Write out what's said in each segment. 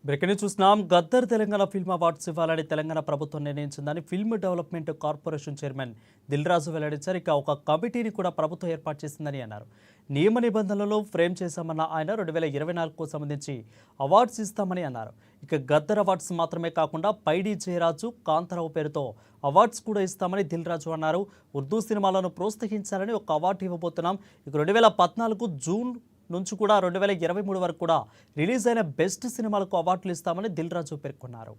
Breaking చూస్తున్నాం. Gaddar Telangana film awards ఇవ్వాలని తెలంగాణ ప్రభుత్వం నిర్ణయించిందని film development corporation chairman Dil Raju వెల్లడించారు. ఇక ఒక కమిటీని కూడా ప్రభుత్వం ఏర్పాటు చేసిందని అన్నారు. నియమ నిబంధనలను ఫ్రేమ్ చేశామన్న ఆయన 2024కు సంబంధించి అవార్డ్స్ ఇస్తామని అన్నారు. ఇక గద్దర్ అవార్డ్స్ మాత్రమే కాకుండా పైడి జయరాజు, కాంతారావు పేరుతో అవార్డ్స్ కూడా ఇస్తామని దిల్ రాజు అన్నారు. ఉర్దూ సినిమాలను ప్రోత్సహించాలని ఒక అవార్డు ఇవ్వబోతున్నాం. ఇక 2014 జూన్ నుంచి కూడా 2023 వరకు కూడా రిలీజ్ అయిన బెస్ట్ సినిమాలకు అవార్డులు ఇస్తామని దిల్ రాజు పేర్కొన్నారు.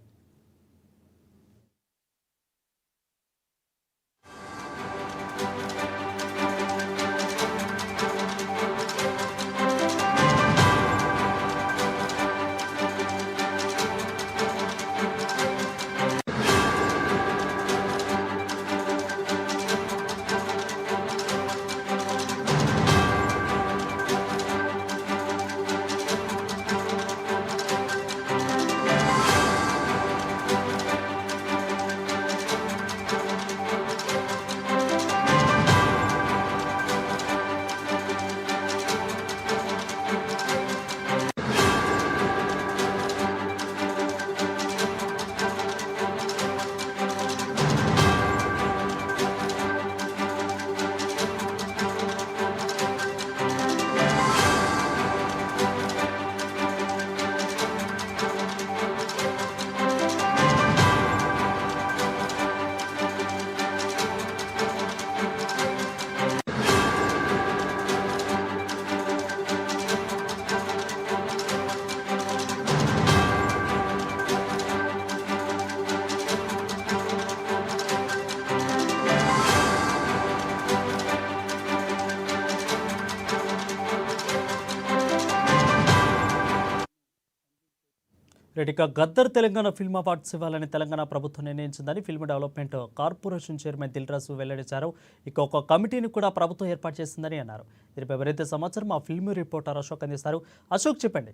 ఇక గద్దర్ తెలంగాణ ఫిల్మ్ అవార్డ్స్ ఇవ్వాలని తెలంగాణ ప్రభుత్వం నిర్ణయించిందని film development corporation chairman Dil Raju వెల్లడించారు. ఇక ఒక కమిటీని కూడా ప్రభుత్వం ఏర్పాటు చేసిందని అన్నారు. దీనిపై మరింత సమాచారం మా ఫిల్మ్ రిపోర్టర్ అశోక్ అందిస్తారు. అశోక్, చెప్పండి.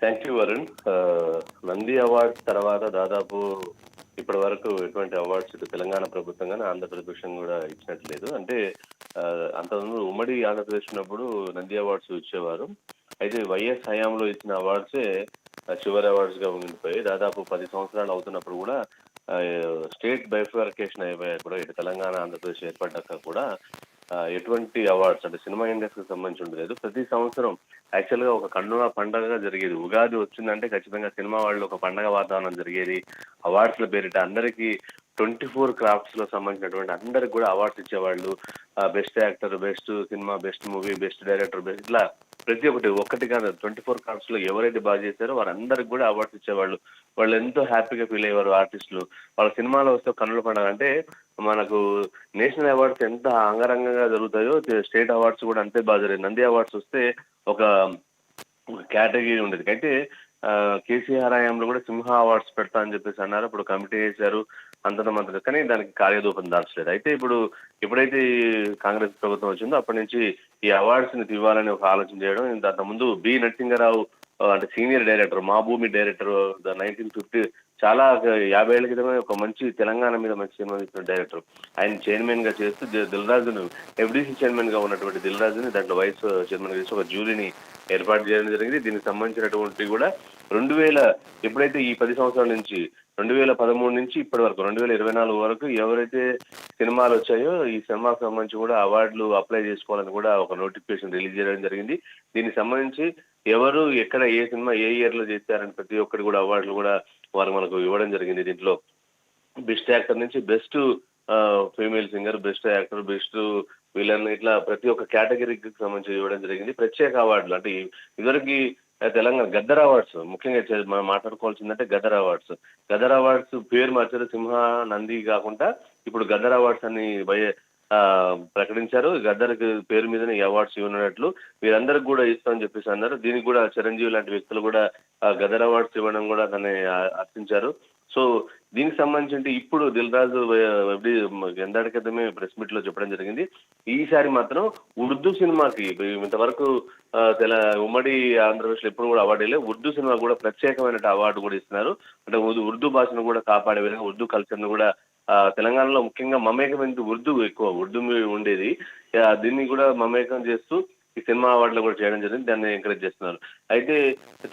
Thank you Varun. Nandi awards తర్వాత దాదాపు ఇప్పటి వరకు ఎటువంటి అవార్డ్స్ ఇటు తెలంగాణ ప్రభుత్వం కానీ ఆంధ్రప్రదేశ్ కూడా ఇచ్చినట్లేదు. అంటే అంతకుముందు ఉమ్మడి ఆంధ్రప్రదేశ్ ఉన్నప్పుడు నంది అవార్డ్స్ ఇచ్చేవారు. అయితే వైఎస్ హయాంలో ఇచ్చిన అవార్డ్సే చివరి అవార్డ్స్ గా ఉండిపోయి దాదాపు 10 సంవత్సరాలు అవుతున్నప్పుడు కూడా స్టేట్ బైఫర్కేషన్ అయిపోయాక కూడా ఇటు తెలంగాణ ఆంధ్రప్రదేశ్ ఏర్పడ్డాక కూడా ఎటువంటి అవార్డ్స్ అంటే సినిమా ఇండస్ట్రీకి సంబంధించి ఉండలేదు. ప్రతి సంవత్సరం యాక్చువల్ గా ఒక కన్నుల పండగగా జరిగేది. ఉగాది వచ్చిందంటే ఖచ్చితంగా సినిమా వాళ్ళు ఒక పండగ వాతావరణం జరిగేది. అవార్డ్స్ల పేరిట అందరికీ 24 క్రాఫ్ట్స్ లో సంబంధించినటువంటి అందరికి కూడా అవార్డ్స్ ఇచ్చేవాళ్ళు. Best actor, best cinema, best movie, best director, best ఇట్లా ప్రతి ఒక్కటి కాదు 24 క్రాఫ్ట్స్ లో ఎవరైతే బాగా చేశారో వారందరికి కూడా అవార్డ్స్ ఇచ్చేవాళ్ళు. వాళ్ళు ఎంతో హ్యాపీగా ఫీల్ అయ్యేవారు ఆర్టిస్టులు. వాళ్ళ సినిమాలో వస్తే కన్నుల పండుగ. అంటే మనకు నేషనల్ అవార్డ్స్ ఎంత అంగరంగంగా జరుగుతాయో స్టేట్ అవార్డ్స్ కూడా అంతే బాగా జరిగింది. నంది అవార్డ్స్ వస్తే ఒక కేటగిరీ ఉండేది. అయితే కేసీఆర్ హయాంలో కూడా సింహ అవార్డ్స్ పెడతా అని చెప్పేసి అన్నారు. ఇప్పుడు కమిటీ వేశారు, అంతమంది, కానీ దానికి కార్యరూపం దాల్చలేదు. అయితే ఎప్పుడైతే కాంగ్రెస్ ప్రభుత్వం వచ్చిందో అప్పటి నుంచి ఈ అవార్డ్స్ ని ఇవ్వాలని ఒక ఆలోచన చేయడం. అంత ముందు బి నరసింహారావు అంటే సీనియర్ డైరెక్టర్, మా భూమి డైరెక్టర్ 1950 చాలా 50 ఏళ్ల క్రితమే ఒక మంచి తెలంగాణ మీద మంచి సినిమా తీసిన డైరెక్టర్. ఆయన చైర్మన్ గా చేస్తూ దిల్ రాజును ఎఫ్డీసీ చైర్మన్ గా ఉన్నటువంటి దిల్ రాజుని దాంట్లో వైస్ చైర్మన్ గా చేసి ఒక జ్యూరీని ఏర్పాటు చేయడం జరిగింది. దీనికి సంబంధించినటువంటి కూడా 2000 ఎప్పుడైతే ఈ 10 సంవత్సరాల నుంచి 2013 నుంచి ఇప్పటి వరకు 2024 వరకు ఎవరైతే సినిమాలు వచ్చాయో ఈ సినిమాకు సంబంధించి కూడా అవార్డులు అప్లై చేసుకోవాలని కూడా ఒక నోటిఫికేషన్ రిలీజ్ చేయడం జరిగింది. దీనికి సంబంధించి ఎవరు ఎక్కడ ఏ సినిమా ఏ ఇయర్ లో చేశారని ప్రతి ఒక్కటి కూడా అవార్డులు కూడా వారు మనకు ఇవ్వడం జరిగింది. దీంట్లో బెస్ట్ యాక్టర్ నుంచి best female singer, best actor, best villain, ఇట్లా ప్రతి ఒక్క కేటగిరీకి సంబంధించి ఇవ్వడం జరిగింది. ప్రత్యేక అవార్డులు అంటే ఇదివరకు తెలంగాణ గద్దర్ అవార్డ్స్ ముఖ్యంగా మనం మాట్లాడుకోవాల్సిందంటే గద్దర్ అవార్డ్స్ పేరు మార్చారు. సింహ, నంది కాకుండా ఇప్పుడు గద్దర్ అవార్డ్స్ అని ప్రకటించారు. గద్దర్ పేరు మీదనే ఈ అవార్డ్స్ ఇవ్వనున్నట్లు వీరందరికి కూడా ఇస్తామని చెప్పేసి అన్నారు. దీనికి కూడా చిరంజీవి లాంటి వ్యక్తులు కూడా గద్దర్ అవార్డ్స్ ఇవ్వడం కూడా దాన్ని అర్థించారు. సో దీనికి సంబంధించి ఇప్పుడు దిల్ రాజు ఎందాడి క్రితమే ప్రెస్ మీట్ లో చెప్పడం జరిగింది. ఈసారి మాత్రం ఉర్దూ సినిమాకి ఇంతవరకు ఉమ్మడి ఆంధ్రప్రదేశ్ లో ఎప్పుడు కూడా అవార్డు లేదు. ఉర్దూ సినిమా కూడా ప్రత్యేకమైన అవార్డు కూడా ఇస్తున్నారు. అంటే ఉర్దూ భాషను కూడా కాపాడే విధంగా ఉర్దూ కల్చర్ ను కూడా తెలంగాణలో ముఖ్యంగా మమేకం ఉర్దూ ఎక్కువ ఉర్దూ ఉండేది. దీన్ని కూడా మమేకం చేస్తూ ఈ సినిమా అవార్డులో కూడా చేయడం జరిగింది. దాన్ని ఎంకరేజ్ చేస్తున్నారు. అయితే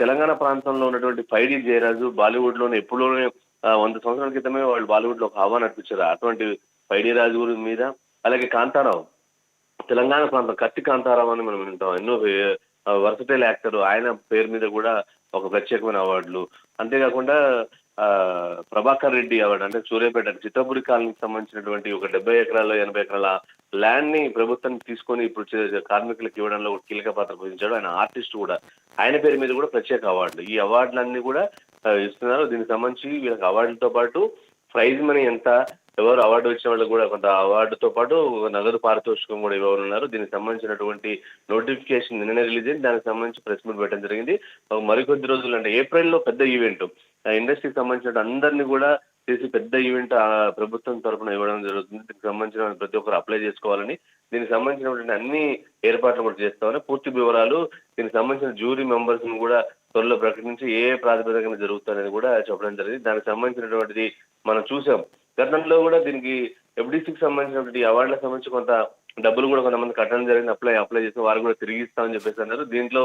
తెలంగాణ ప్రాంతంలో ఉన్నటువంటి 5D జయరాజు బాలీవుడ్ లోనే ఎప్పుడోనే 100 సంవత్సరాల క్రితమే వాళ్ళు బాలీవుడ్ లో ఒక హవా నడిపించారు. అటువంటి 5D రాజు గురి మీద, అలాగే కాంతారావు తెలంగాణ ప్రాంతం కత్తి కాంతారావు అని మనం వింటాం. ఎన్నో వర్సటైల్ యాక్టర్, ఆయన పేరు మీద కూడా ఒక ప్రత్యేకమైన అవార్డులు. అంతేకాకుండా ప్రభాకర్ రెడ్డి అవార్డు, అంటే సూర్యాపేట చిత్తపురి కాలనీకి సంబంధించినటువంటి ఒక 70 ఎకరాల 80 ఎకరాల ల్యాండ్ ని ప్రభుత్వం తీసుకొని ఇప్పుడు కార్మికులకు ఇవ్వడంలో ఒక కీలక పాత్ర పోషించాడు. ఆయన ఆర్టిస్ట్ కూడా, ఆయన పేరు మీద కూడా ప్రత్యేక అవార్డులు. ఈ అవార్డులన్నీ కూడా ఇస్తున్నారు. దీనికి సంబంధించి వీళ్ళకి అవార్డులతో పాటు ప్రైజ్ మనీ ఎంత, ఎవరు అవార్డు వచ్చిన వాళ్ళు కూడా కొంత అవార్డుతో పాటు నగదు పారితోషికం కూడా ఇవ్వనున్నారు. దీనికి సంబంధించినటువంటి నోటిఫికేషన్ నిన్న రిలీజ్ అయింది. దానికి సంబంధించి ప్రెస్ మీట్ పెట్టడం జరిగింది. మరికొద్ది రోజులు అంటే ఏప్రిల్లో పెద్ద ఈవెంట్, ఇండస్ట్రీకి సంబంధించిన అందరినీ కూడా చేసి పెద్ద ఈవెంట్ ప్రభుత్వం తరఫున ఇవ్వడం జరుగుతుంది. దీనికి సంబంధించిన ప్రతి ఒక్కరు అప్లై చేసుకోవాలని, దీనికి సంబంధించినటువంటి అన్ని ఏర్పాట్లు కూడా చేస్తామని, పూర్తి వివరాలు దీనికి సంబంధించిన జ్యూరీ మెంబర్స్ ను కూడా త్వరలో ప్రకటించి ఏ ప్రాతిపదికన జరుగుతుందని కూడా చెప్పడం జరిగింది. దానికి సంబంధించినటువంటిది మనం చూసాం. గతంలో కూడా దీనికి ఎఫ్డీసీకి సంబంధించినటువంటి అవార్డులకు సంబంధించి కొంత డబ్బులు కూడా కొంతమంది కట్టడం జరిగింది. అప్లై చేసి వారు కూడా తిరిగి ఇస్తామని చెప్పేసి అన్నారు. దీంట్లో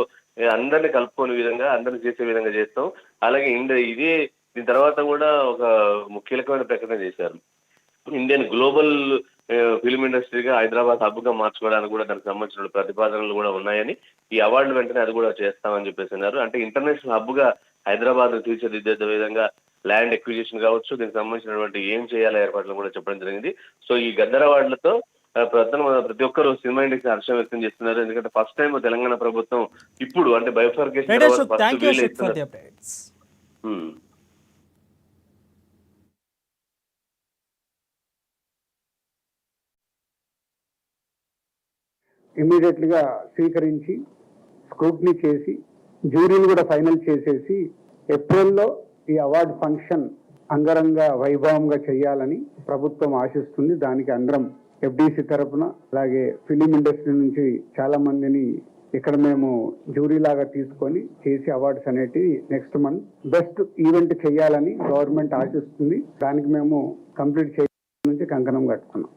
అందరినీ కలుపుకునే విధంగా, అందరినీ చేసే విధంగా చేస్తాం. అలాగే దీని తర్వాత కూడా ఒక కీలకమైన ప్రకటన చేశారు. ఇండియన్ గ్లోబల్ ఫిల్మ్ ఇండస్ట్రీగా హైదరాబాద్ హబ్ గా మార్చుకోవడానికి కూడా దానికి సంబంధించిన ప్రతిపాదనలు కూడా ఉన్నాయని, ఈ అవార్డులు వెంటనే అది కూడా చేస్తామని చెప్పేసి అన్నారు. అంటే ఇంటర్నేషనల్ హబ్ గా హైదరాబాద్ తీర్చిదిద్దే విధంగా ల్యాండ్ ఎక్విజిషన్ కావచ్చు, దీనికి సంబంధించినటువంటి ఏం చేయాలి ఏర్పాట్లు కూడా చెప్పడం జరిగింది. సో ఈ గద్దర్ అవార్డులతో ప్రతి ఒక్కరు సినిమా ఇండస్ట్రీ హర్షం వ్యక్తం చేస్తున్నారు. ఎందుకంటే ఫస్ట్ టైం తెలంగాణ ప్రభుత్వం ఇప్పుడు అంటే బైఫర్కేషన్ ఇమ్మీడియట్లీగా స్వీకరించి స్క్రూటినీ చేసి జ్యూరీని కూడా ఫైనల్ చేసేసి ఏప్రిల్లో ఈ అవార్డు ఫంక్షన్ అంగరంగ వైభవంగా చేయాలని ప్రభుత్వం ఆశిస్తుంది. దానికి అందరం ఎఫ్డీసీ తరపున, అలాగే ఫిలిం ఇండస్ట్రీ నుంచి చాలా మందిని ఇక్కడ మేము జ్యూరీ లాగా తీసుకొని చేసి అవార్డ్స్ అనేటివి నెక్స్ట్ మంత్ బెస్ట్ ఈవెంట్ చేయాలని గవర్నమెంట్ ఆశిస్తుంది. దానికి మేము కంప్లీట్ చేయడం నుంచి కంకణం కట్టుకున్నాం.